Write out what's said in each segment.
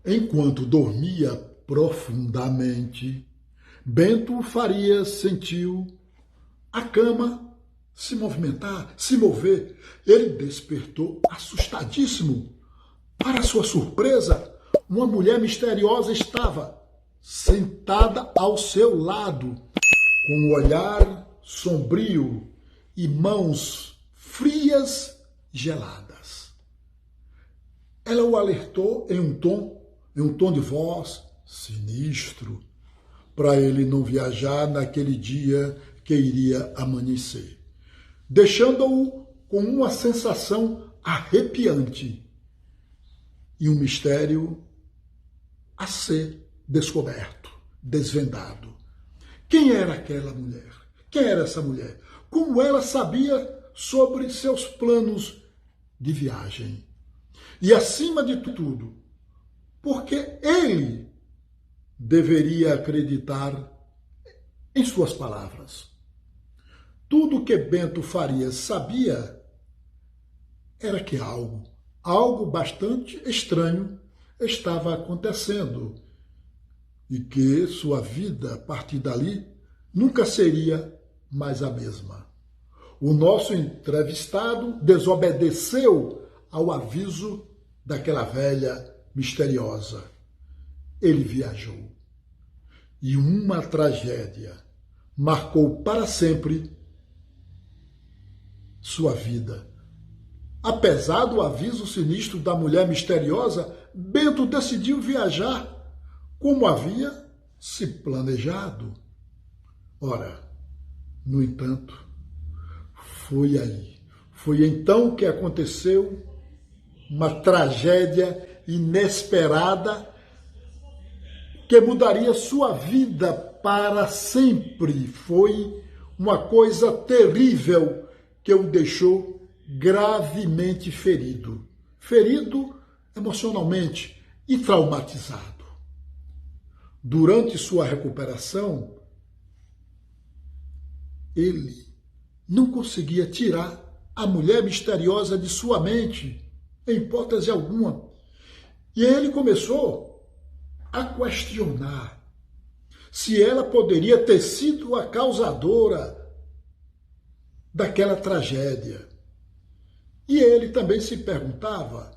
Enquanto dormia profundamente, Bento Farias sentiu a cama se movimentar, se mover. Ele despertou assustadíssimo. Para sua surpresa, uma mulher misteriosa estava sentada ao seu lado, com um olhar sombrio e mãos frias e geladas. Ela o alertou em um tom de voz sinistro, para ele não viajar naquele dia que iria amanhecer, deixando-o com uma sensação arrepiante e um mistério a ser descoberto, desvendado. Quem era aquela mulher? Quem era essa mulher? Como ela sabia sobre seus planos de viagem? E, acima de tudo, porque ele deveria acreditar em suas palavras. Tudo que Bento Farias sabia era que algo bastante estranho estava acontecendo e que sua vida, a partir dali, nunca seria mais a mesma. O nosso entrevistado desobedeceu ao aviso daquela velha misteriosa. Ele viajou. E uma tragédia marcou para sempre sua vida. Apesar do aviso sinistro da mulher misteriosa, Bento decidiu viajar como havia se planejado. Ora, no entanto, foi então que aconteceu uma tragédia inesperada que mudaria sua vida para sempre. Foi uma coisa terrível que o deixou gravemente ferido. Ferido emocionalmente e traumatizado. Durante sua recuperação, ele não conseguia tirar a mulher misteriosa de sua mente, em hipótese alguma. E ele começou a questionar se ela poderia ter sido a causadora daquela tragédia. E ele também se perguntava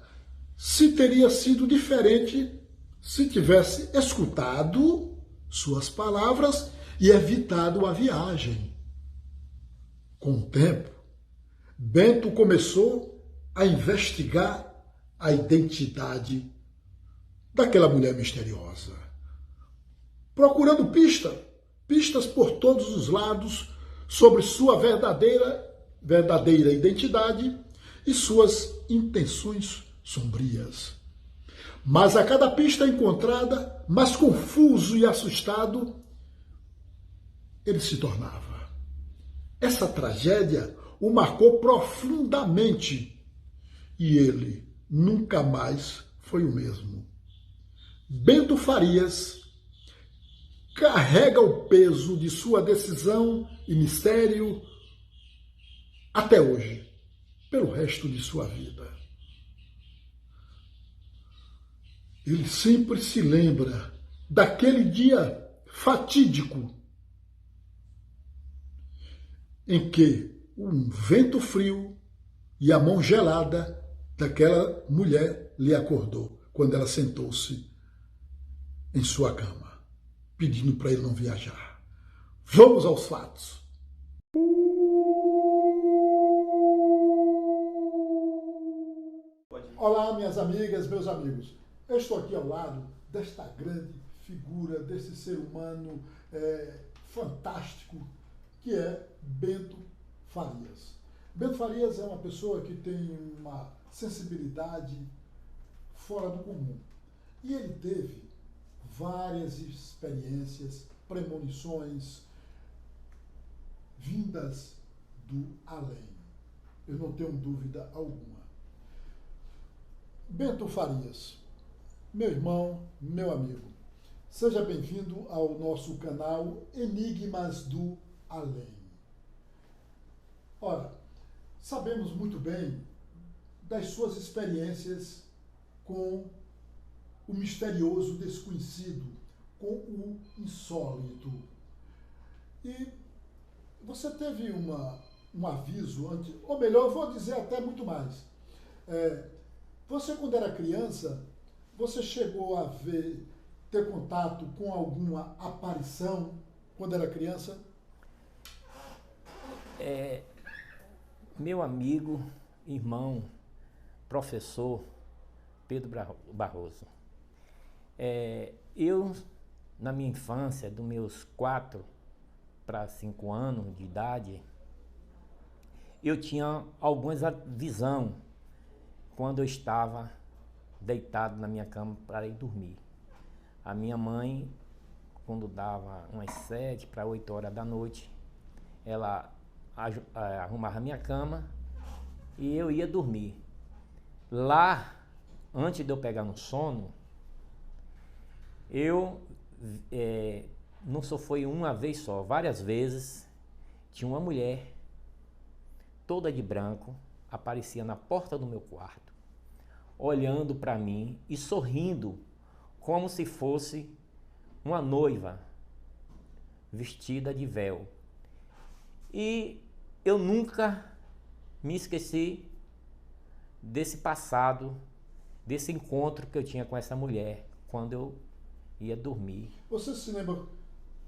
se teria sido diferente se tivesse escutado suas palavras e evitado a viagem. Com o tempo, Bento começou a investigar a identidade daquela mulher misteriosa, procurando pistas por todos os lados sobre sua verdadeira identidade e suas intenções sombrias. Mas a cada pista encontrada, mais confuso e assustado ele se tornava. Essa tragédia o marcou profundamente e ele nunca mais foi o mesmo. Bento Farias carrega o peso de sua decisão e mistério até hoje, pelo resto de sua vida. Ele sempre se lembra daquele dia fatídico em que um vento frio e a mão gelada daquela mulher lhe acordou quando ela sentou-se em sua cama, pedindo para ele não viajar. Vamos aos fatos. Olá, minhas amigas, meus amigos. Eu estou aqui ao lado desta grande figura, desse ser humano fantástico, que é Bento Farias. Bento Farias é uma pessoa que tem uma sensibilidade fora do comum. E ele teve várias experiências, premonições vindas do além. Eu não tenho dúvida alguma. Bento Farias, meu irmão, meu amigo, seja bem-vindo ao nosso canal Enigmas do Além. Ora, sabemos muito bem das suas experiências com o misterioso, o desconhecido, com o insólito. E você teve um aviso antes, ou melhor, eu vou dizer até muito mais. Você, quando era criança, você chegou a ter contato com alguma aparição quando era criança? Meu amigo, irmão, professor Pedro Barroso. Eu, na minha infância, dos meus 4 para 5 anos de idade, eu tinha algumas visão quando eu estava deitado na minha cama para ir dormir. A minha mãe, quando dava umas 7 para 8 horas da noite, ela arrumava a minha cama e eu ia dormir. Lá, antes de eu pegar no sono, não só foi uma vez só, várias vezes, tinha uma mulher, toda de branco, aparecia na porta do meu quarto, olhando para mim e sorrindo, como se fosse uma noiva, vestida de véu. E eu nunca me esqueci desse passado, desse encontro que eu tinha com essa mulher, quando eu ia dormir. Você se lembra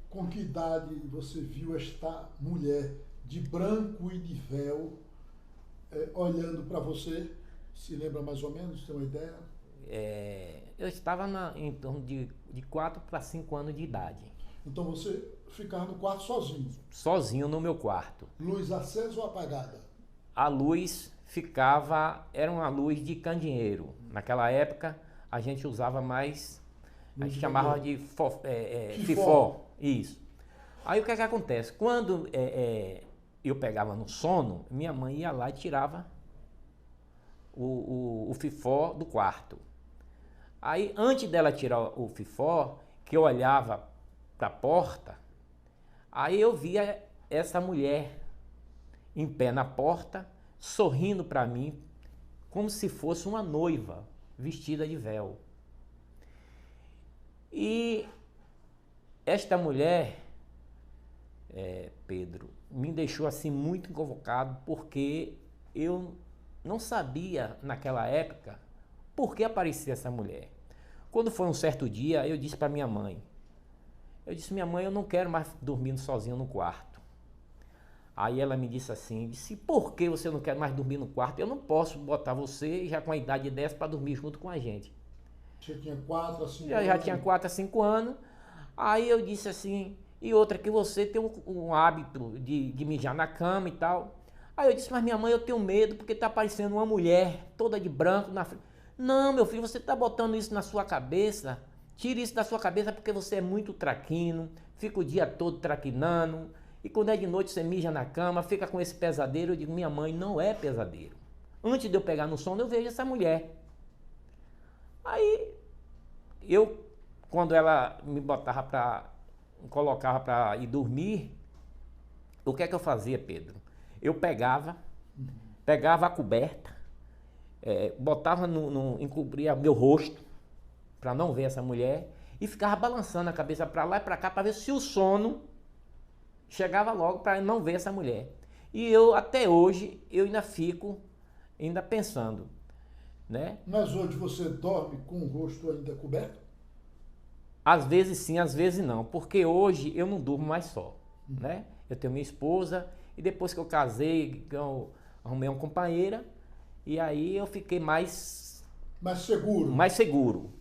com que idade você viu esta mulher de branco e de véu olhando para você? Se lembra mais ou menos, tem uma ideia? Eu estava em torno de 4 para 5 anos de idade. Então você ficava no quarto sozinho? Sozinho no meu quarto. Luz acesa ou apagada? A luz era uma luz de candeeiro. Naquela época a gente usava mais, a gente chamava de fifó. Isso. Aí o que acontece? Quando eu pegava no sono, minha mãe ia lá e tirava o fifó do quarto. Aí antes dela tirar o fifó, que eu olhava para a porta, aí eu via essa mulher em pé na porta, sorrindo para mim, como se fosse uma noiva vestida de véu. E esta mulher, Pedro, me deixou assim muito convocado, porque eu não sabia naquela época por que aparecia essa mulher. Quando foi um certo dia, eu disse para minha mãe, minha mãe, eu não quero mais dormir sozinho no quarto. Aí ela me disse assim, por que você não quer mais dormir no quarto? Eu não posso botar você já com a idade dessa para dormir junto com a gente. Você tinha 4 a 5 anos? Já tinha 4 a 5 anos. Aí eu disse assim, e outra, que você tem um hábito de mijar na cama e tal. Aí eu disse, mas minha mãe, eu tenho medo porque tá aparecendo uma mulher toda de branco na frente. Não, meu filho, você tá botando isso na sua cabeça. Tire isso da sua cabeça porque você é muito traquino, fica o dia todo traquinando. E quando é de noite você mija na cama, fica com esse pesadelo. Eu digo, minha mãe, não é pesadelo. Antes de eu pegar no sono, eu vejo essa mulher. Aí, quando ela me colocava para ir dormir, o que é que eu fazia, Pedro? Eu pegava a coberta, encobria meu rosto, para não ver essa mulher, e ficava balançando a cabeça para lá e para cá, para ver se o sono chegava logo, para não ver essa mulher. E até hoje, eu ainda fico pensando, né? Mas hoje você dorme com o rosto ainda coberto? Às vezes sim, às vezes não, porque hoje eu não durmo mais só, né? Eu tenho minha esposa, e depois que eu casei, eu arrumei uma companheira, e aí eu fiquei mais seguro. Mais seguro.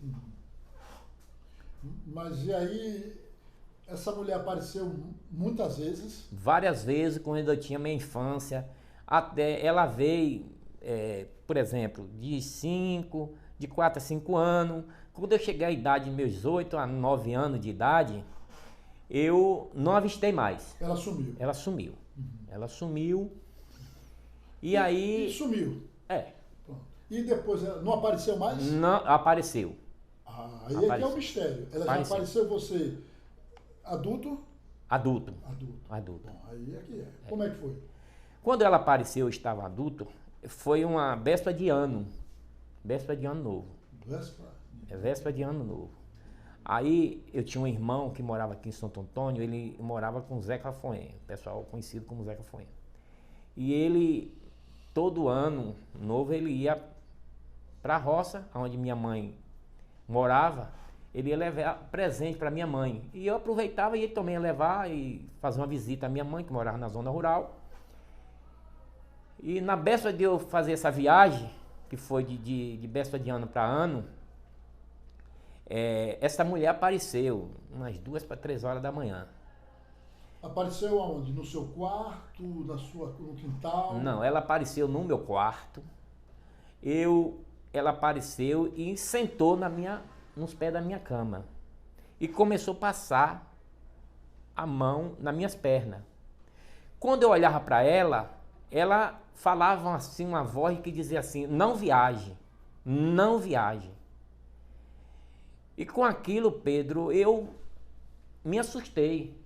Mas e aí, essa mulher apareceu muitas vezes? Várias vezes, quando eu tinha minha infância. Até ela veio, por exemplo, de 4 a 5 anos. Quando eu cheguei à idade de meus 8 a 9 anos de idade, eu não avistei mais. Ela sumiu? Ela sumiu. Ela sumiu. E aí... E sumiu? Pronto. E depois ela não apareceu mais? Não, apareceu. Aí é que é o mistério. Ela já apareceu você adulto? Adulto. Bom, aí é que é. Como é que foi? Quando ela apareceu, eu estava adulto, foi uma véspera de ano novo. Véspera É véspera de Ano Novo. Aí eu tinha um irmão que morava aqui em Santo Antônio, ele morava com o Zeca Afonso, pessoal conhecido como Zeca Afonso. E ele, todo ano novo, ele ia para a roça, onde minha mãe morava, ele ia levar presente para minha mãe. E eu aproveitava e ele também ia levar e fazer uma visita à minha mãe, que morava na zona rural. E na véspera de eu fazer essa viagem, que foi de véspera de ano para ano, essa mulher apareceu umas 2 para 3 horas da manhã. Apareceu aonde? No seu quarto, no quintal? Não, ela apareceu no meu quarto. Ela apareceu e sentou nos pés da minha cama. E começou a passar a mão nas minhas pernas. Quando eu olhava para ela falava assim, uma voz que dizia assim: não viaje, não viaje. E com aquilo, Pedro, eu me assustei.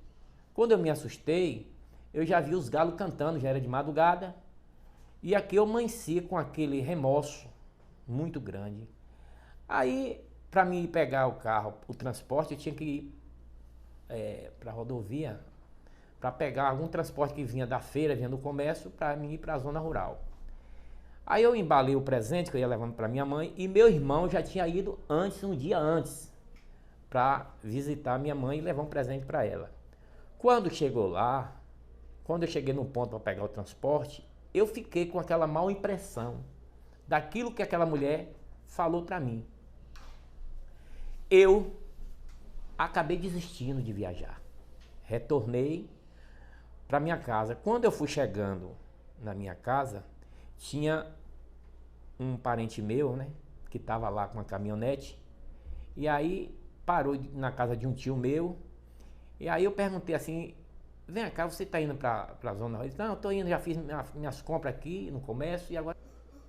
Quando eu me assustei, eu já vi os galos cantando, já era de madrugada. E aqui eu amanheci com aquele remorso muito grande. Aí, para mim pegar o carro, o transporte, eu tinha que ir para a rodovia, para pegar algum transporte que vinha da feira, vinha do comércio, para mim ir para a zona rural. Aí eu embalei o presente que eu ia levando para minha mãe, e meu irmão já tinha ido um dia antes, para visitar minha mãe e levar um presente para ela. Quando chegou lá, quando eu cheguei no ponto para pegar o transporte, eu fiquei com aquela mal impressão daquilo que aquela mulher falou para mim. Eu acabei desistindo de viajar. Retornei para minha casa. Quando eu fui chegando na minha casa, tinha um parente meu, né, que estava lá com uma caminhonete, e aí parou na casa de um tio meu. E aí eu perguntei assim: vem cá, você está indo para a zona? Ele disse: não, eu estou indo, já fiz minhas compras aqui no comércio e agora...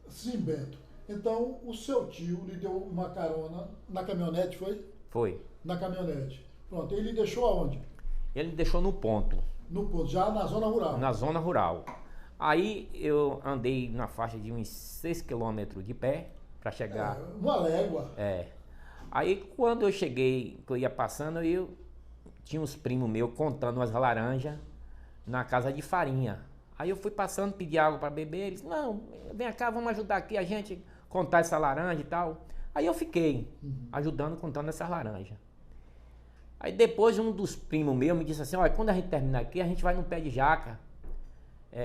Sim, Bento. Então, o seu tio lhe deu uma carona na caminhonete, foi? Foi. Na caminhonete. Pronto, ele deixou aonde? Ele deixou no ponto. No ponto, já na zona rural? Na zona rural. Aí eu andei na faixa de uns 6 quilômetros de pé para chegar... uma légua. Aí quando eu cheguei, que eu ia passando, eu tinha uns primos meus contando umas laranjas na casa de farinha. Aí eu fui passando, pedi água para beber, eles: não, vem cá, vamos ajudar aqui a gente contar essa laranja e tal. Aí eu fiquei ajudando, contando essas laranjas. Aí depois um dos primos meus me disse assim: olha, quando a gente terminar aqui, a gente vai no pé de jaca,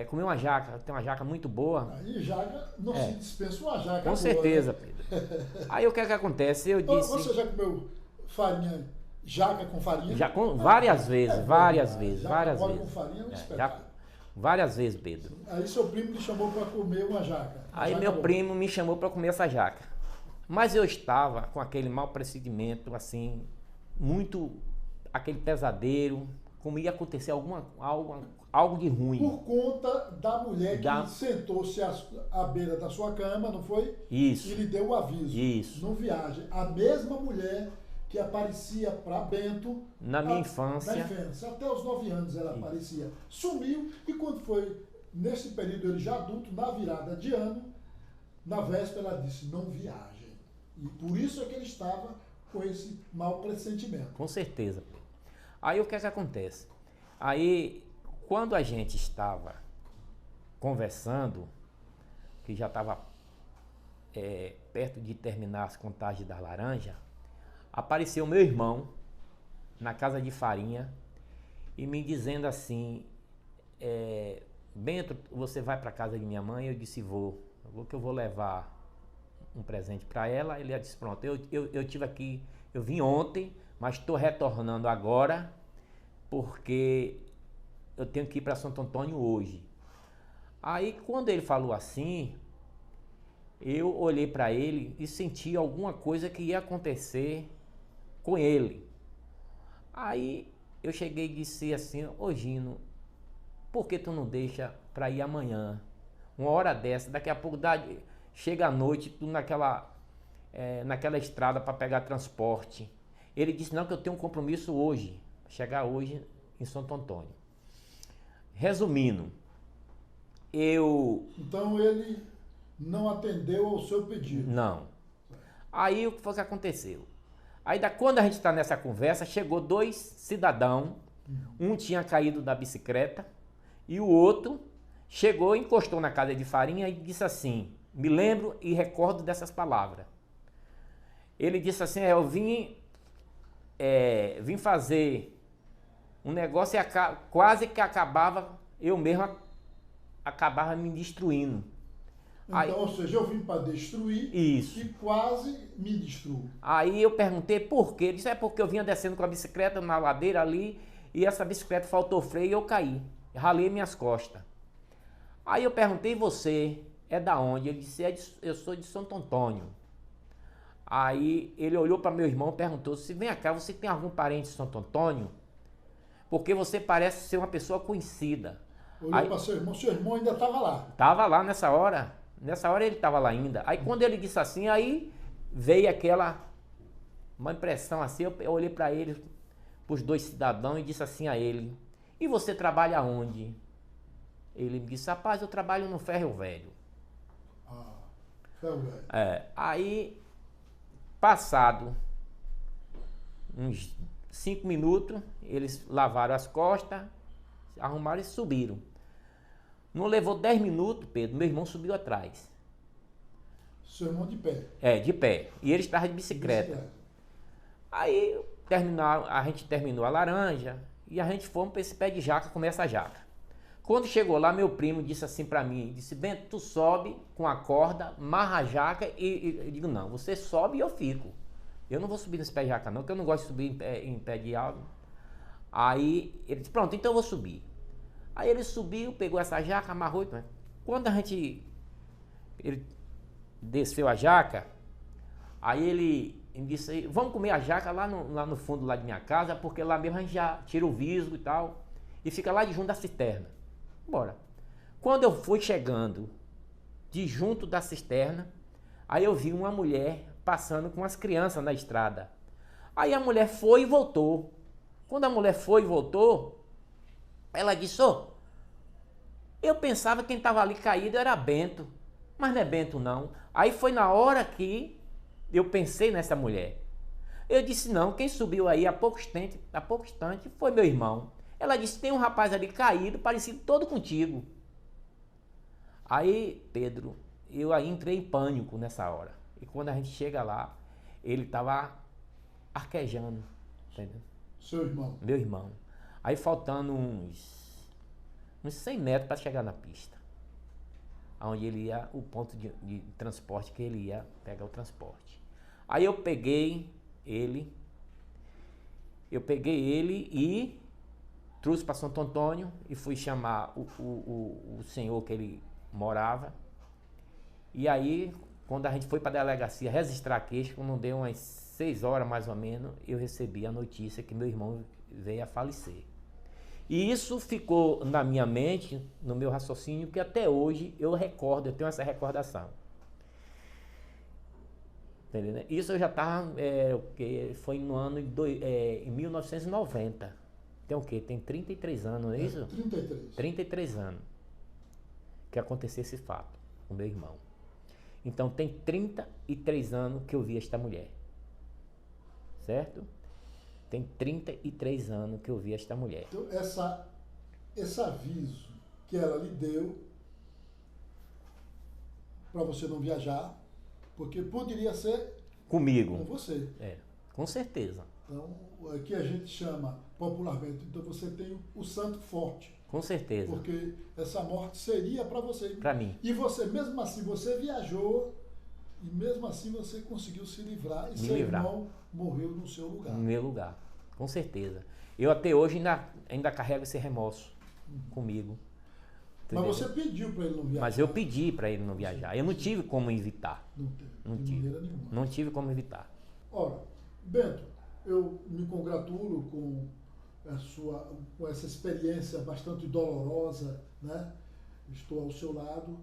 comer uma jaca, tem uma jaca muito boa. Aí jaca, não se dispensa uma jaca. Com certeza, né, Pedro. Aí o que é que acontece? Eu disse... Você já comeu farinha, jaca com farinha? Já com várias vezes, várias vezes. Jaca com farinha é um espetáculo. Várias vezes, Pedro. Aí seu primo lhe chamou para comer uma jaca. Aí meu primo me chamou para comer essa jaca. Mas eu estava com aquele mau pressentimento, assim, muito, aquele pesadelo, como ia acontecer algo de ruim. Por conta da mulher que sentou-se à beira da sua cama, não foi? Isso. E lhe deu o aviso. Isso. No viagem. A mesma mulher que aparecia para Bento na minha infância. Até os 9 anos ela aparecia. Sumiu, e quando foi nesse período, ele já adulto, na virada de ano, na véspera ela disse: não viajem. E por isso é que ele estava com esse mau pressentimento. Com certeza. Aí o que é que acontece? Aí, quando a gente estava conversando, que já estava perto de terminar as contagens da laranja, apareceu meu irmão na casa de farinha e me dizendo assim: Bento, você vai para casa de minha mãe? Eu disse: vou que eu vou levar um presente para ela. Ele disse: pronto, eu tive aqui, eu vim ontem, mas estou retornando agora porque eu tenho que ir para Santo Antônio hoje. Aí quando ele falou assim, eu olhei para ele e senti alguma coisa que ia acontecer com ele. Aí eu cheguei e disse assim: ô Gino, por que tu não deixa para ir amanhã? Uma hora dessa, daqui a pouco chega a noite, tu naquela estrada para pegar transporte. Ele disse: não, que eu tenho um compromisso hoje, chegar hoje em Santo Antônio. Resumindo, Então ele não atendeu ao seu pedido? Não. Aí o que foi que aconteceu? Aí quando a gente está nessa conversa, chegou dois cidadãos, um tinha caído da bicicleta e o outro chegou, encostou na casa de farinha e disse assim, me lembro e recordo dessas palavras. Ele disse assim, eu vim fazer um negócio e quase que eu mesmo acabava me destruindo. Então, Aí, ou seja, eu vim para destruir isso. E quase me destruo. Aí eu perguntei por quê. Ele disse, porque eu vinha descendo com a bicicleta na ladeira ali e essa bicicleta faltou freio e eu caí. Ralei minhas costas. Aí eu perguntei, você é da onde? Ele disse, eu sou de Santo Antônio. Aí ele olhou para meu irmão e perguntou, se vem cá, você tem algum parente de Santo Antônio? Porque você parece ser uma pessoa conhecida. Olhou para seu irmão ainda estava lá. Estava lá nessa hora ele estava lá ainda. Aí quando ele disse assim, aí veio uma impressão assim, eu olhei para ele, para os dois cidadãos e disse assim a ele, e você trabalha onde? Ele me disse, rapaz, eu trabalho no Ferro Velho. Ferro Velho. Aí, passado uns 5 minutos, eles lavaram as costas, arrumaram e subiram. Não levou 10 minutos, Pedro, meu irmão subiu atrás. Seu irmão de pé? De pé. E ele estava de bicicleta. Aí a gente terminou a laranja e a gente foi para esse pé de jaca, comer essa jaca. Quando chegou lá, meu primo disse assim para mim, disse, Bento, tu sobe com a corda, amarra a jaca e eu digo, não, você sobe e eu fico. Eu não vou subir nesse pé de jaca não, porque eu não gosto de subir em pé de árvore. Aí ele disse, pronto, então eu vou subir. Aí ele subiu, pegou essa jaca, amarrou. Quando ele desceu a jaca, aí ele disse, vamos comer a jaca lá no fundo lá de minha casa, porque lá mesmo a gente já tira o visgo e tal, e fica lá de junto da cisterna. Bora. Quando eu fui chegando de junto da cisterna, aí eu vi uma mulher passando com as crianças na estrada. Aí a mulher foi e voltou. Quando a mulher foi e voltou, ela disse, eu pensava que quem estava ali caído era Bento, mas não é Bento não. Aí foi na hora que eu pensei nessa mulher. Eu disse, não, quem subiu aí há pouco instante foi meu irmão. Ela disse, tem um rapaz ali caído, parecido todo contigo. Aí, Pedro, eu aí entrei em pânico nessa hora. E quando a gente chega lá, ele estava arquejando, entendeu? Seu irmão? Meu irmão. Aí faltando uns 100 metros para chegar na pista. Onde ele ia, o ponto de transporte que ele ia pegar o transporte. Aí eu peguei ele e trouxe para Santo Antônio e fui chamar o senhor que ele morava. E aí, quando a gente foi para a delegacia registrar a queixa, quando deu umas 6 horas mais ou menos, eu recebi a notícia que meu irmão veio a falecer. E isso ficou na minha mente, no meu raciocínio, que até hoje eu tenho essa recordação. Entendeu? Isso eu já estava, foi no ano em 1990. Tem o quê? Tem 33 anos, não é isso? 33. 33 anos que aconteceu esse fato com meu irmão. Então tem 33 anos que eu vi esta mulher. Certo? Tem 33 anos que eu vi esta mulher. Então, esse aviso que ela lhe deu para você não viajar, porque poderia ser comigo. Com você. Com certeza. Então, aqui a gente chama popularmente, então você tem o santo forte. Com certeza. Porque essa morte seria para você. Para mim. E você, mesmo assim, você viajou e mesmo assim você conseguiu se livrar e seu irmão morreu no seu lugar. No meu lugar, com certeza. Eu até hoje ainda carrego esse remorso comigo. Mas você pediu para ele não viajar. Mas eu pedi para ele não viajar. Eu não tive como evitar. Não tive. Não tive como evitar. Ora, Bento, eu me congratulo com essa experiência bastante dolorosa, né? Estou ao seu lado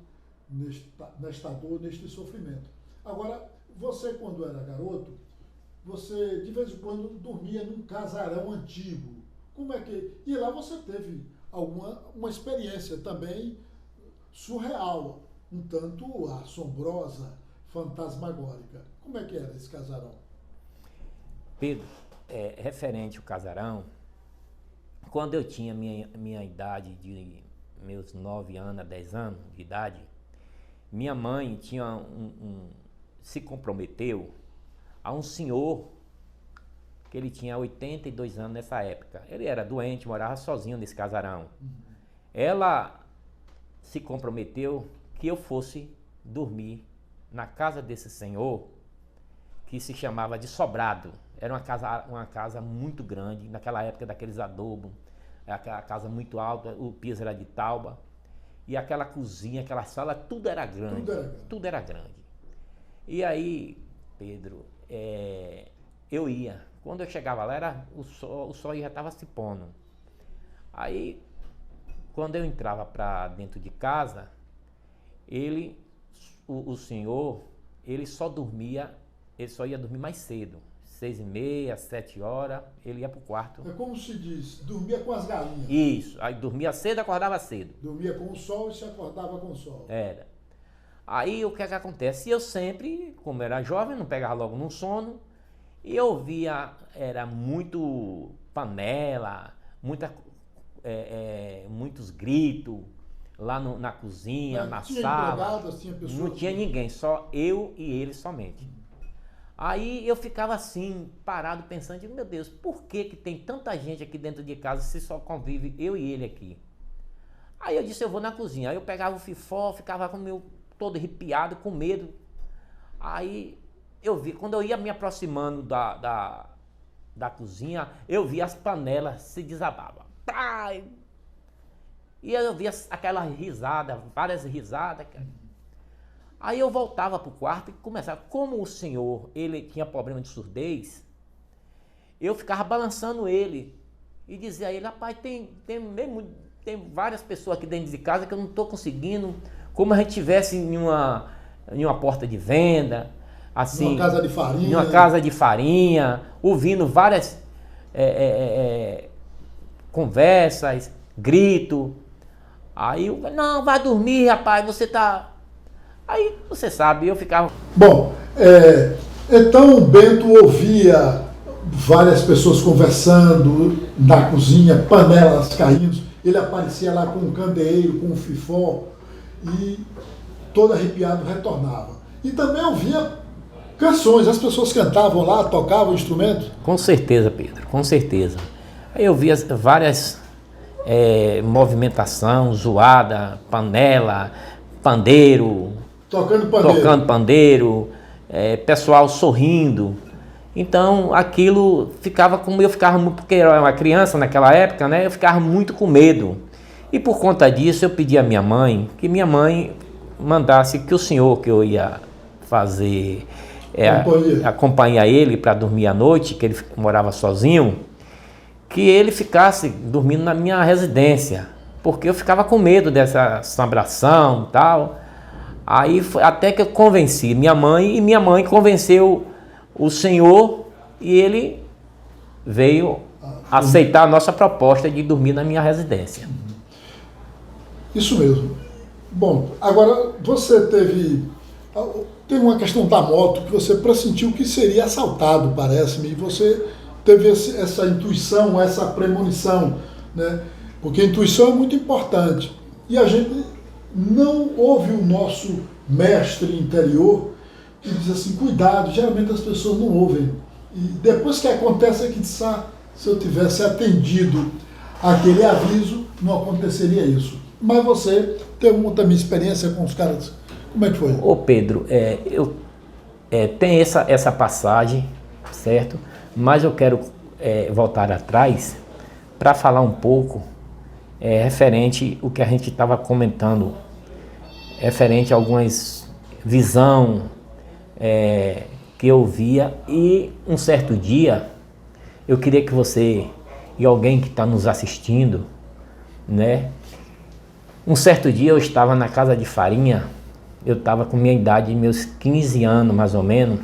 nesta dor, neste sofrimento. Agora, você quando era garoto, você de vez em quando dormia num casarão antigo. Como é que... E lá você teve uma experiência também surreal, um tanto assombrosa, fantasmagórica. Como é que era esse casarão? Pedro, referente ao casarão, quando eu tinha minha idade de meus 9 anos a 10 anos de idade, minha mãe tinha se comprometeu a um senhor que ele tinha 82 anos nessa época. Ele era doente, morava sozinho nesse casarão. Ela se comprometeu que eu fosse dormir na casa desse senhor, que se chamava de Sobrado. Era uma casa muito grande, naquela época daqueles adobos, aquela casa muito alta, o piso era de tauba, e aquela cozinha, aquela sala, tudo era grande. Tudo era grande. E aí, Pedro, eu ia. Quando eu chegava lá, o sol já estava se pondo. Aí, quando eu entrava para dentro de casa, o senhor, ele só ia dormir mais cedo. 6h30, 7h, ele ia pro quarto. É como se diz, dormia com as galinhas. Isso, aí dormia cedo, acordava cedo. Dormia com o sol e se acordava com o sol. Era. Aí o que é que acontece? Eu sempre, como era jovem, não pegava logo num sono, e eu via, era muito panela, muitos gritos lá na cozinha, na sala. Empregadas, tinha pessoas? Não tinha ninguém, só eu e ele somente. Aí eu ficava assim, parado, pensando, digo, meu Deus, por que tem tanta gente aqui dentro de casa se só convive eu e ele aqui? Aí eu disse, eu vou na cozinha. Aí eu pegava o fifó, ficava com o meu todo arrepiado, com medo. Aí eu vi, quando eu ia me aproximando da cozinha, eu vi as panelas se desabavam. E eu via aquela risada, várias risadas. Aí eu voltava para o quarto e começava. Como o senhor, ele tinha problema de surdez, eu ficava balançando ele e dizia a ele, rapaz, tem várias pessoas aqui dentro de casa que eu não estou conseguindo, como a gente estivesse em uma porta de venda, assim, numa casa de farinha. Em uma casa de farinha, ouvindo várias conversas, grito. Aí eu, não, vai dormir, rapaz, você tá... Aí, você sabe, eu ficava... Bom, então o Bento ouvia várias pessoas conversando na cozinha, panelas caindo, ele aparecia lá com um candeeiro, com um fifó, e todo arrepiado retornava. E também ouvia canções, as pessoas cantavam lá, tocavam instrumentos? Com certeza, Pedro, com certeza. Aí eu via várias movimentação, zoada, panela, pandeiro... Tocando pandeiro, pessoal sorrindo. Então aquilo ficava como eu ficava, porque eu era uma criança naquela época, né? Eu ficava muito com medo. E por conta disso eu pedi à minha mãe que minha mãe mandasse que o senhor que eu ia fazer acompanhar ele para dormir à noite, que ele morava sozinho, que ele ficasse dormindo na minha residência, porque eu ficava com medo dessa assombração e tal. Aí até que eu convenci minha mãe, e minha mãe convenceu o senhor, e ele veio aceitar a nossa proposta de dormir na minha residência. Isso mesmo. Bom, agora você tem uma questão da moto que você pressentiu que seria assaltado, parece-me, e você teve essa intuição, essa premonição, né? Porque a intuição é muito importante. E a gente não ouve o nosso mestre interior que diz assim, cuidado, geralmente as pessoas não ouvem. E depois que acontece é que diz, se eu tivesse atendido aquele aviso, não aconteceria isso. Mas você teve uma também experiência com os caras. Como é que foi? Ô Pedro, tem essa passagem, certo? Mas eu quero voltar atrás para falar um pouco referente ao que a gente estava comentando, referente a algumas visão que eu via. E um certo dia, eu queria que você e alguém que está nos assistindo, né? Um certo dia eu estava na casa de farinha, eu estava com minha idade, meus 15 anos mais ou menos,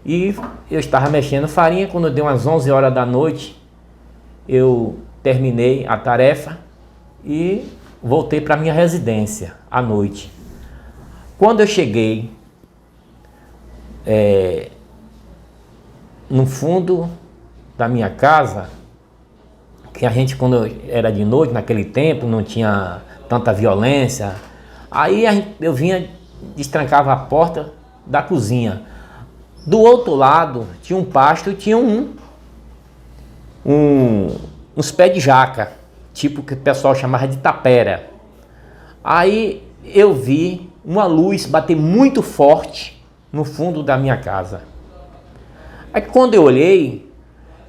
e eu estava mexendo farinha. Quando deu umas 11 horas da noite, eu terminei a tarefa e voltei para minha residência à noite. Quando eu cheguei, no fundo da minha casa, que a gente, quando era de noite, naquele tempo, não tinha tanta violência, aí eu vinha, destrancava a porta da cozinha. Do outro lado tinha um pasto e tinha uns pés de jaca, tipo que o pessoal chamava de tapera. Aí eu vi uma luz bater muito forte no fundo da minha casa. Aí quando eu olhei,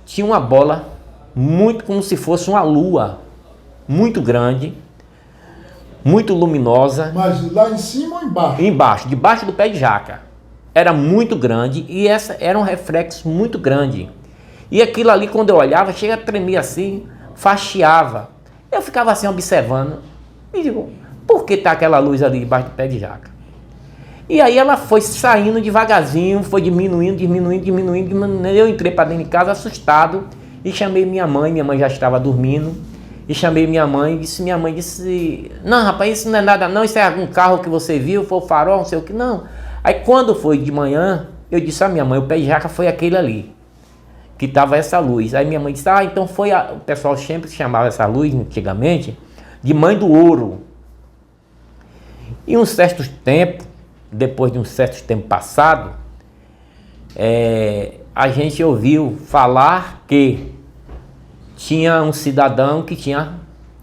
tinha uma bola muito como se fosse uma lua, muito grande, muito luminosa. Mas lá em cima ou embaixo? Embaixo, debaixo do pé de jaca. Era muito grande e essa era um reflexo muito grande. E aquilo ali, quando eu olhava, chega a tremer assim, faxeava. Eu ficava assim observando e digo, por que tá aquela luz ali debaixo do pé de jaca? E aí ela foi saindo devagarzinho, foi diminuindo. Eu entrei para dentro de casa assustado e chamei minha mãe já estava dormindo. E chamei minha mãe disse, não rapaz, isso não é nada não, isso é algum carro que você viu, foi o farol, não sei o que, não. Aí quando foi de manhã, eu disse à minha mãe, o pé de jaca foi aquele ali, que estava essa luz. Aí minha mãe disse, então foi o pessoal sempre chamava essa luz, antigamente, de mãe do ouro. E um certo tempo, depois de um certo tempo passado, a gente ouviu falar que tinha um cidadão que tinha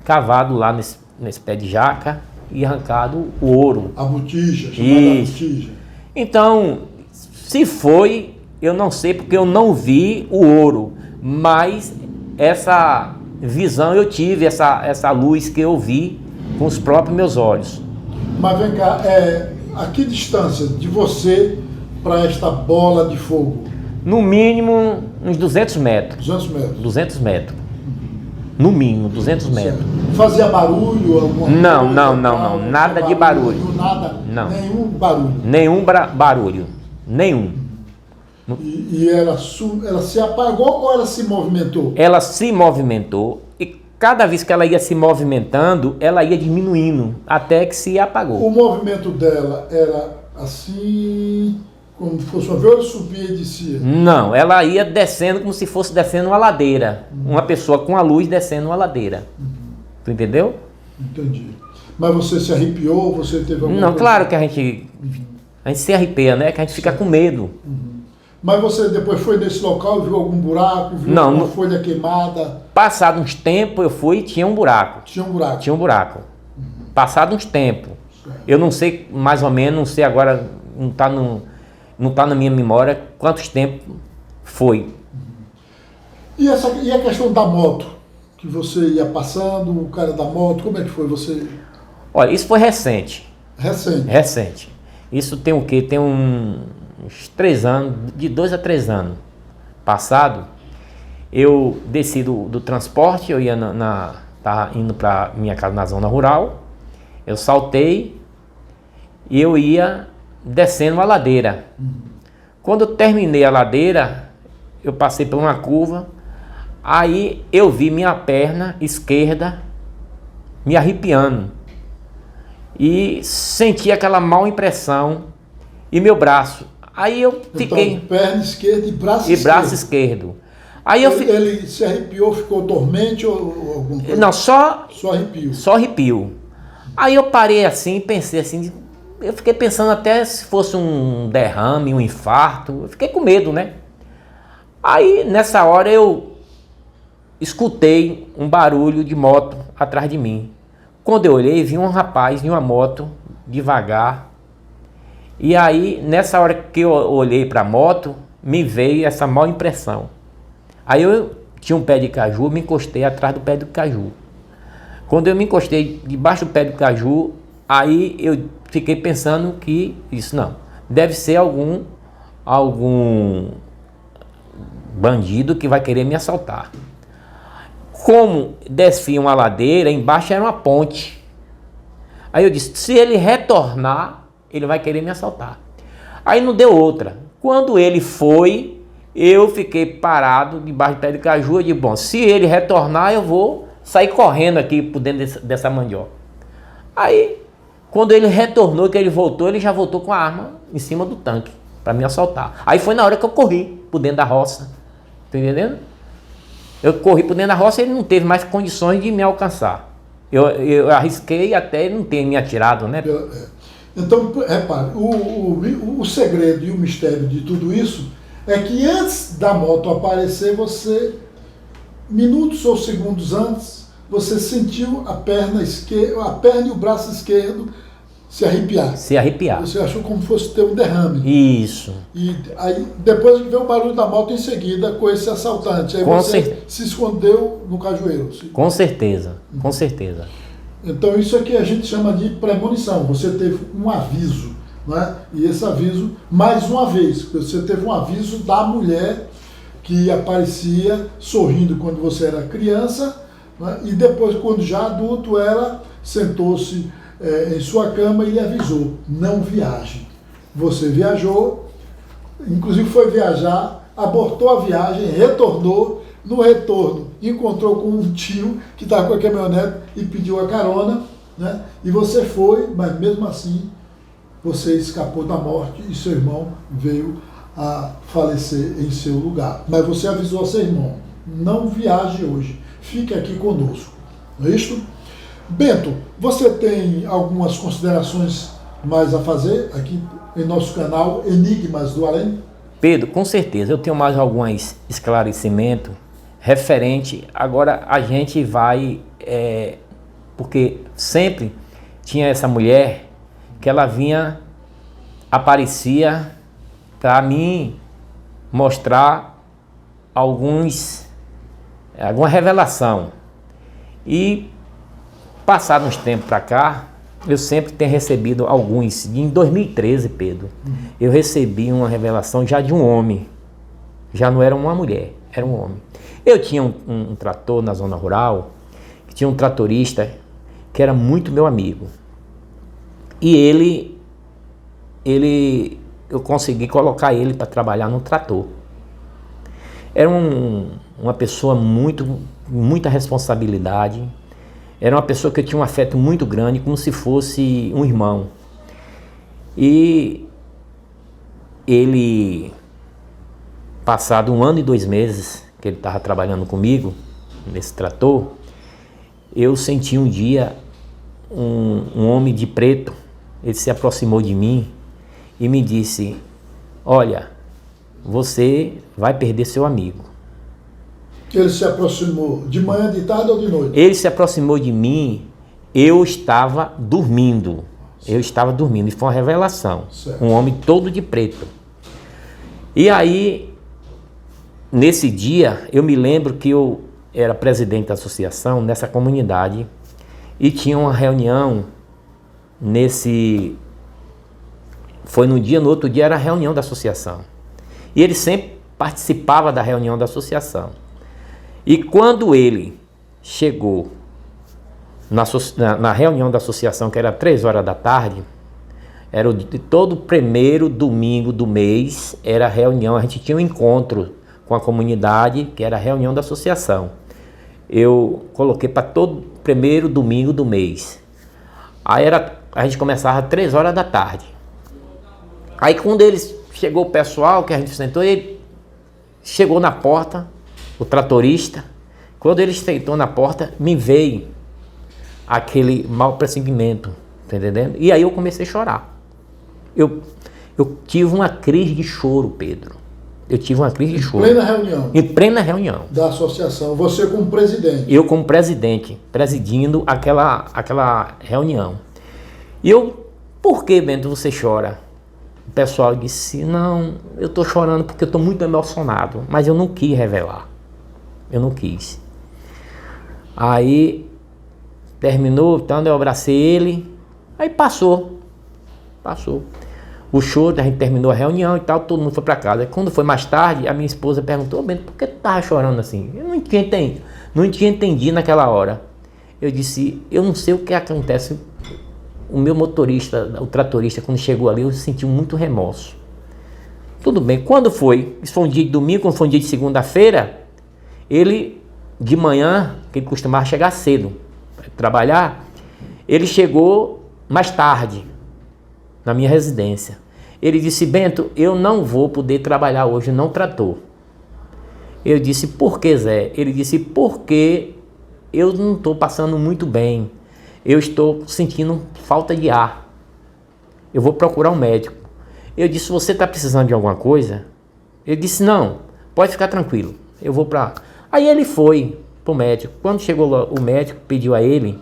cavado lá nesse pé de jaca e arrancado o ouro. A botija, chamada botija. Então, se foi, eu não sei porque eu não vi o ouro, mas essa visão eu tive, essa luz que eu vi com os próprios meus olhos. Mas vem cá, a que distância de você para esta bola de fogo? No mínimo, uns 200 metros. 200 metros? 200 metros. No mínimo, 200 metros. Fazia barulho? Alguma Não. Nada de barulho. Nada? Não. Nenhum barulho? Nenhum barulho. Nenhum. E ela se apagou ou ela se movimentou? Ela se movimentou e cada vez que ela ia se movimentando, ela ia diminuindo até que se apagou. O movimento dela era assim, como se fosse uma viola, subia e descia? Não, ela ia descendo como se fosse descendo uma ladeira. Uma pessoa com a luz descendo uma ladeira. Tu entendeu? Entendi. Mas você se arrepiou? Você teve alguma Não, coisa? claro que a gente se arrepia, né? Que a gente fica com medo. Mas você depois foi nesse local e viu algum buraco? Viu alguma folha queimada? Passado uns tempos eu fui e tinha um buraco. Tinha um buraco? Tinha um buraco. Passado uns tempos. Eu não sei mais ou menos, não sei agora, não está na minha memória quantos tempos foi. E a questão da moto? Que você ia passando, o cara da moto, como é que foi você? Olha, isso foi recente. Recente? Recente. Isso tem o quê? Tem uns 3 anos, de 2 a 3 anos passado. Eu desci do transporte, eu ia tava indo para minha casa na zona rural. Eu saltei e eu ia descendo a ladeira. Quando eu terminei a ladeira, eu passei por uma curva, aí eu vi minha perna esquerda me arrepiando e senti aquela mal impressão e meu braço. Aí eu fiquei... Então, perna esquerda e braço esquerdo. Braço esquerdo. Aí ele se arrepiou, ficou dormente ou alguma coisa? Não, só arrepio. Só arrepio. Aí eu parei assim, pensei assim, eu fiquei pensando até se fosse um derrame, um infarto, eu fiquei com medo, né? Aí nessa hora eu escutei um barulho de moto atrás de mim. Quando eu olhei, vi um rapaz em uma moto, devagar. E aí, nessa hora que eu olhei para a moto, me veio essa mal impressão. Aí eu tinha um pé de caju, me encostei atrás do pé do caju. Quando eu me encostei debaixo do pé do caju, aí eu fiquei pensando que isso não, deve ser algum bandido que vai querer me assaltar. Como descia uma ladeira, embaixo era uma ponte. Aí eu disse, se ele retornar, ele vai querer me assaltar. Aí não deu outra. Quando ele foi, eu fiquei parado debaixo do pé de caju. Eu disse, bom, se ele retornar, eu vou sair correndo aqui por dentro dessa mandioca. Aí, quando ele retornou, que ele voltou, ele já voltou com a arma em cima do tanque. para me assaltar. Aí foi na hora que eu corri por dentro da roça. Tá entendendo? Eu corri por dentro da roça e ele não teve mais condições de me alcançar. Eu arrisquei até ele não ter me atirado, né? Então, repare, o segredo e o mistério de tudo isso é que antes da moto aparecer, você, minutos ou segundos antes, você sentiu a perna esquerda, a perna e o braço esquerdo se arrepiar. Se arrepiar. Você achou como fosse ter um derrame. Isso. E aí, depois veio o barulho da moto em seguida com esse assaltante. Aí você se escondeu no cajueiro. Com certeza, com certeza. Então isso aqui a gente chama de premonição. Você teve um aviso, né? E esse aviso, mais uma vez, você teve um aviso da mulher que aparecia sorrindo quando você era criança, né? E depois, quando já adulto, ela sentou-se em sua cama e lhe avisou: não viaje. Você viajou, inclusive foi viajar, abortou a viagem, retornou. No retorno, encontrou com um tio que estava com a caminhonete e pediu a carona, né? E você foi, mas mesmo assim você escapou da morte e seu irmão veio a falecer em seu lugar. Mas você avisou a seu irmão: não viaje hoje, fique aqui conosco. Não é isso? Bento, você tem algumas considerações mais a fazer aqui em nosso canal Enigmas do Além? Pedro, com certeza, eu tenho mais alguns esclarecimentos referente. Agora a gente vai, porque sempre tinha essa mulher que ela aparecia para mim mostrar alguma revelação. E passado uns tempos para cá, eu sempre tenho recebido alguns. Em 2013, Pedro, eu recebi uma revelação já de um homem. Já não era uma mulher, era um homem. Eu tinha um trator na zona rural, que tinha um tratorista que era muito meu amigo. E eu consegui colocar ele para trabalhar no trator. Era uma pessoa muita responsabilidade. Era uma pessoa que eu tinha um afeto muito grande, como se fosse um irmão. E ele, passado 1 ano e 2 meses que ele estava trabalhando comigo, nesse trator, eu senti um dia um homem de preto. Ele se aproximou de mim e me disse: olha, você vai perder seu amigo. Ele se aproximou de manhã, de tarde ou de noite? Ele se aproximou de mim, eu estava dormindo. Eu estava dormindo e foi uma revelação. Certo. Um homem todo de preto. E aí, nesse dia, eu me lembro que eu era presidente da associação nessa comunidade e tinha uma reunião foi no outro dia era a reunião da associação. E ele sempre participava da reunião da associação. E quando ele chegou na reunião da associação, que era 3 horas da tarde, era todo primeiro domingo do mês, era a reunião, a gente tinha um encontro com a comunidade, que era a reunião da associação. Eu coloquei para todo primeiro domingo do mês. Aí a gente começava às 3 horas da tarde. Aí quando chegou o pessoal, que a gente sentou, ele chegou na porta, o tratorista. Quando ele sentou na porta, me veio aquele mau pressentimento, tá entendendo? E aí eu comecei a chorar. Eu tive uma crise de choro, Pedro. Eu tive uma crise de choro. Em plena reunião? Em plena reunião. Da associação. Você como presidente? Eu como presidente, presidindo aquela reunião. E por que, Bento, você chora? O pessoal disse: não, eu estou chorando porque eu estou muito emocionado. Mas eu não quis revelar. Eu não quis. Aí terminou, então eu abracei ele. Aí passou. O choro, a gente terminou a reunião e tal, todo mundo foi para casa. Quando foi mais tarde, a minha esposa perguntou: Bento, por que tu estava chorando assim? Eu não tinha entendido naquela hora. Eu disse: eu não sei o que acontece. O meu motorista, o tratorista, quando chegou ali, eu senti muito remorso. Tudo bem, quando foi? Isso foi um dia de domingo, quando foi um dia de segunda-feira, ele, de manhã, que ele costumava chegar cedo para trabalhar, ele chegou mais tarde na minha residência. Ele disse, Bento, eu não vou poder trabalhar hoje no trator. Eu disse, por que, Zé? Ele disse, porque eu não estou passando muito bem. Eu estou sentindo falta de ar. Eu vou procurar um médico. Eu disse, você está precisando de alguma coisa? Ele disse, não, pode ficar tranquilo. Eu vou para... Aí ele foi para o médico. Quando chegou lá, o médico pediu a ele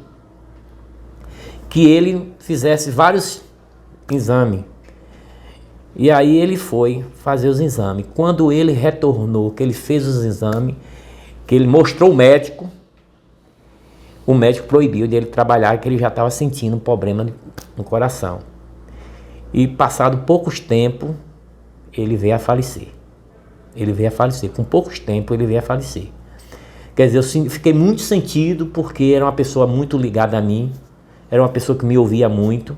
que ele fizesse vários exames. E aí ele foi fazer os exames. Quando ele retornou, que ele fez os exames, que ele mostrou o médico proibiu dele trabalhar, que ele já estava sentindo um problema no coração. E passado poucos tempos, ele veio a falecer. Ele veio a falecer. Com poucos tempos, ele veio a falecer. Quer dizer, eu fiquei muito sentido, porque era uma pessoa muito ligada a mim, era uma pessoa que me ouvia muito,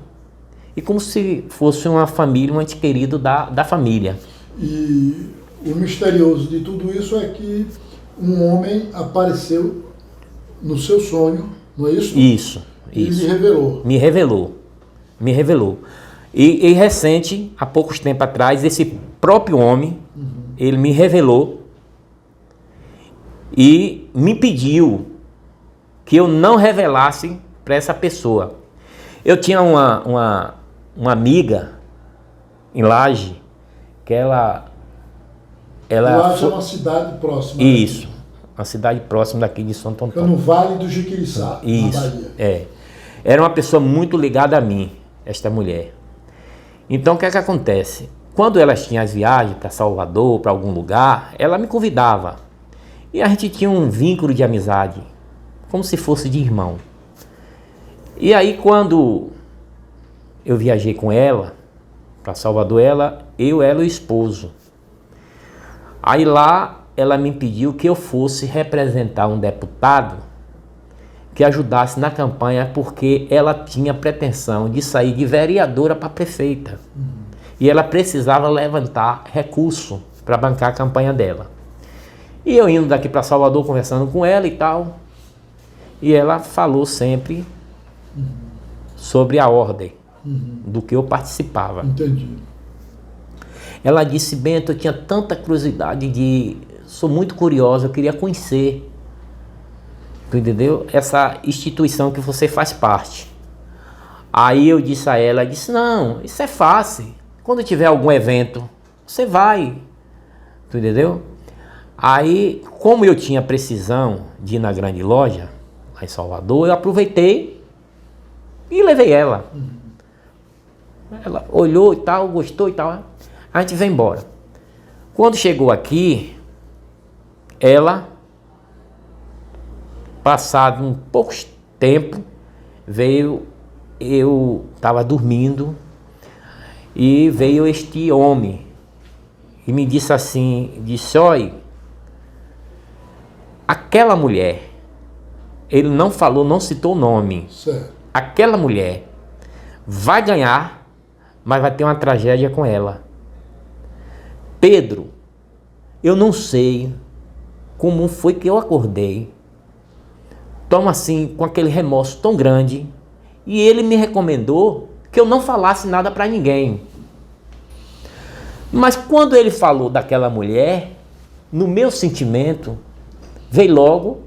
e como se fosse uma família, um ente querido da família. E o misterioso de tudo isso é que um homem apareceu no seu sonho, não é isso? Isso. E lhe revelou. Me revelou. E recente, há poucos tempos atrás, esse próprio homem, ele me revelou e me pediu que eu não revelasse para essa pessoa. Eu tinha uma amiga em Laje, que ela Laje é uma cidade próxima. Isso, uma cidade próxima daqui de Santo Antônio. No Vale do Jiquiriçá, isso, na Bahia. É. Era uma pessoa muito ligada a mim, esta mulher. Então, o que é que acontece? Quando elas tinham as viagens para Salvador, para algum lugar, ela me convidava. E a gente tinha um vínculo de amizade, como se fosse de irmão. E aí, quando eu viajei com ela, para Salvador, ela e o esposo. Aí lá, ela me pediu que eu fosse representar um deputado que ajudasse na campanha, porque ela tinha pretensão de sair de vereadora para prefeita. E ela precisava levantar recurso para bancar a campanha dela. E eu indo daqui para Salvador, conversando com ela e tal, e ela falou sempre sobre a ordem do que eu participava. Entendi. Ela disse, Bento, eu tinha tanta curiosidade sou muito curiosa, eu queria conhecer, tu entendeu? Essa instituição que você faz parte. Aí eu disse a ela, não, isso é fácil. Quando tiver algum evento, você vai, tu entendeu? Aí, como eu tinha precisão de ir na grande loja, lá em Salvador, eu aproveitei e levei ela. Ela olhou e tal, gostou e tal. A gente veio embora. Quando chegou aqui, ela, passado um pouco tempo, veio, eu estava dormindo, e veio este homem e me disse assim, olha, aquela mulher, ele não falou, não citou o nome, certo. Aquela mulher vai ganhar, mas vai ter uma tragédia com ela. Pedro, eu não sei como foi que eu acordei, toma assim, com aquele remorso tão grande, e ele me recomendou que eu não falasse nada para ninguém. Mas quando ele falou daquela mulher, no meu sentimento, veio logo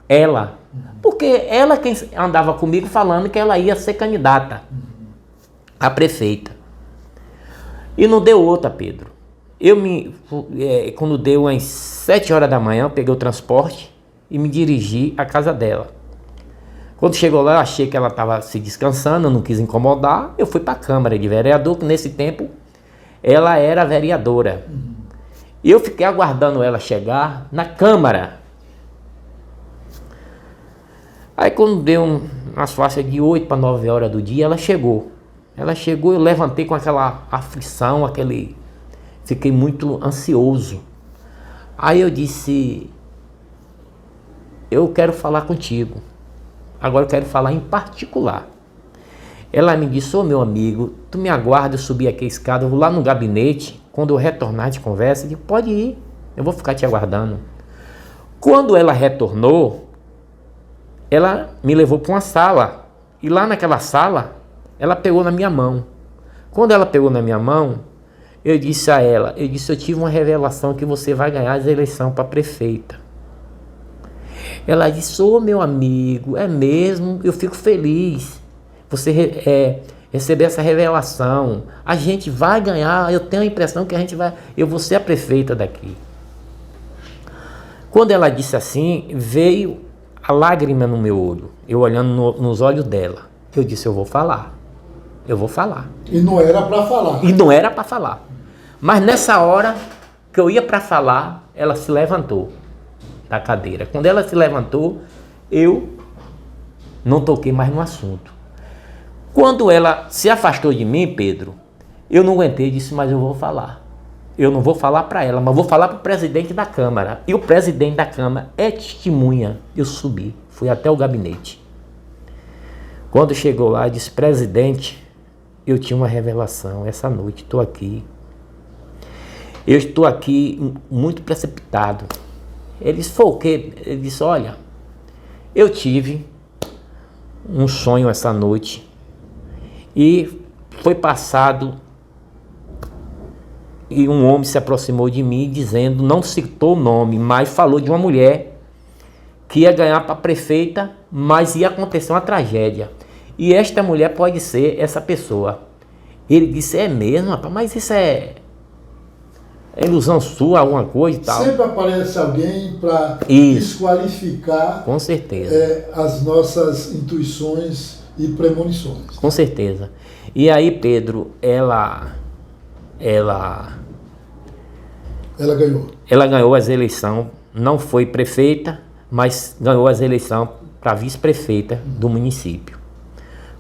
ela. Porque ela quem andava comigo falando que ela ia ser candidata a prefeita. E não deu outra, Pedro. Quando deu umas 7 horas da manhã, eu peguei o transporte e me dirigi à casa dela. Quando chegou lá, eu achei que ela estava se descansando, eu não quis incomodar. Eu fui para a Câmara de Vereador, que nesse tempo ela era vereadora. E eu fiquei aguardando ela chegar na Câmara. Aí quando deu umas faixas de 8 para 9 horas do dia, ela chegou. Ela chegou, eu levantei com aquela aflição, fiquei muito ansioso. Aí eu disse, eu quero falar contigo. Agora eu quero falar em particular. Ela me disse, meu amigo, tu me aguarda, eu subir aqui a escada, eu vou lá no gabinete, quando eu retornar de conversa, eu digo, pode ir, eu vou ficar te aguardando. Quando ela retornou, ela me levou para uma sala, e lá naquela sala, ela pegou na minha mão, Quando ela pegou na minha mão, eu disse a ela, eu tive uma revelação que você vai ganhar as eleições para prefeita. Ela disse, ô meu amigo, é mesmo, eu fico feliz. Você receber essa revelação. A gente vai ganhar, eu tenho a impressão que eu vou ser a prefeita daqui. Quando ela disse assim, veio a lágrima no meu olho, eu olhando nos olhos dela. Eu disse, eu vou falar. E não era para falar. E não era para falar. Mas nessa hora que eu ia para falar, ela se levantou da cadeira. Quando ela se levantou, eu não toquei mais no assunto. Quando ela se afastou de mim, Pedro, eu não aguentei e disse, mas eu vou falar. Eu não vou falar para ela, mas vou falar para o presidente da Câmara. E o presidente da Câmara é testemunha. Eu subi, fui até o gabinete. Quando chegou lá, disse, presidente, eu tinha uma revelação essa noite, estou aqui. Eu estou aqui muito precipitado. Ele disse, foi o quê? Ele disse, olha, eu tive um sonho essa noite e foi passado e um homem se aproximou de mim dizendo, não citou o nome, mas falou de uma mulher que ia ganhar para prefeita, mas ia acontecer uma tragédia. E esta mulher pode ser essa pessoa. Ele disse, é mesmo, rapaz, mas isso é ilusão sua, alguma coisa e tal. Sempre aparece alguém para desqualificar, com certeza, as nossas intuições e premonições. Com certeza. E aí, Pedro, ela ganhou. Ela ganhou as eleições, não foi prefeita, mas ganhou as eleições para vice-prefeita do município.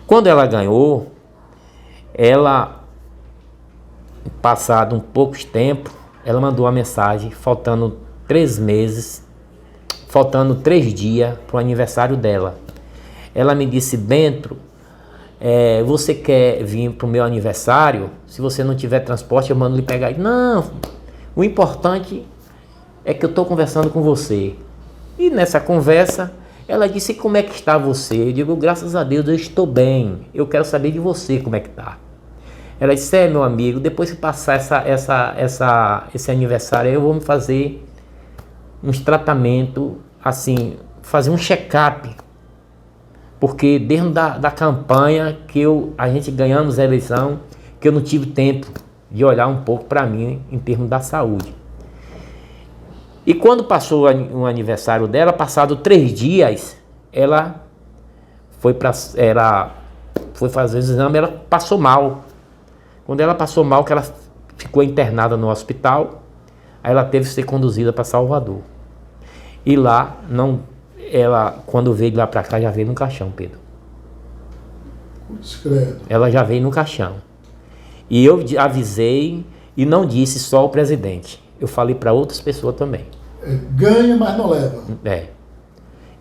Quando ela ganhou, passado um pouco tempo, ela mandou uma mensagem, faltando 3 meses, faltando 3 dias para o aniversário dela. Ela me disse, Bento, você quer vir para o meu aniversário? Se você não tiver transporte, eu mando lhe pegar. Não, o importante é que eu estou conversando com você. E nessa conversa, ela disse, como é que está você? Eu digo, graças a Deus, eu estou bem. Eu quero saber de você como é que está. Ela disse, meu amigo, depois que passar esse aniversário, eu vou me fazer uns tratamentos, assim, fazer um check-up. Porque dentro da campanha que a gente ganhamos a eleição, que eu não tive tempo de olhar um pouco para mim em termos da saúde. E quando passou o aniversário dela, passado 3 dias, ela foi fazer o exame, ela passou mal. Quando ela passou mal, que ela ficou internada no hospital, aí ela teve que ser conduzida para Salvador. E lá, quando veio de lá para cá, já veio no caixão, Pedro. Discreto. Ela já veio no caixão. E eu avisei e não disse só ao presidente. Eu falei para outras pessoas também. Ganha, mas não leva.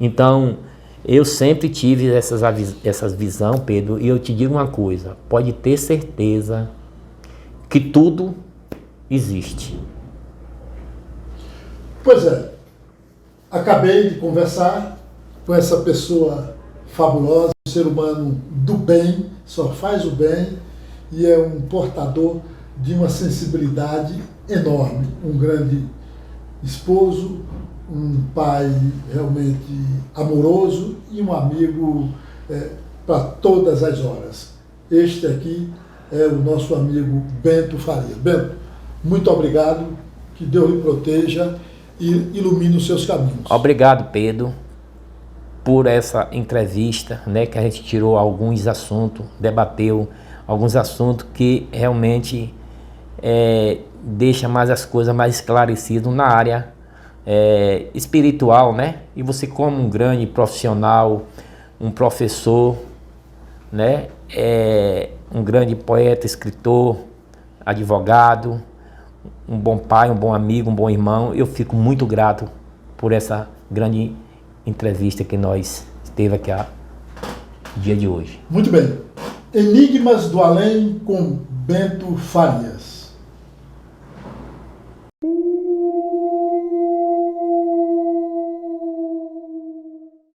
Então, eu sempre tive essas visão, Pedro, e eu te digo uma coisa, pode ter certeza que tudo existe. Pois é, acabei de conversar com essa pessoa fabulosa, um ser humano do bem, só faz o bem e é um portador de uma sensibilidade enorme, um grande esposo, um pai realmente amoroso e um amigo para todas as horas. Este aqui é o nosso amigo Bento Faria. Bento, muito obrigado, que Deus lhe proteja e ilumine os seus caminhos. Obrigado, Pedro, por essa entrevista, que a gente tirou alguns assuntos, debateu alguns assuntos que realmente deixa mais as coisas mais esclarecidas na área espiritual, E você, como um grande profissional, um professor, um grande poeta, escritor, advogado, um bom pai, um bom amigo, um bom irmão, eu fico muito grato por essa grande entrevista que nós teve aqui no dia de hoje. Muito bem. Enigmas do Além com Bento Faria.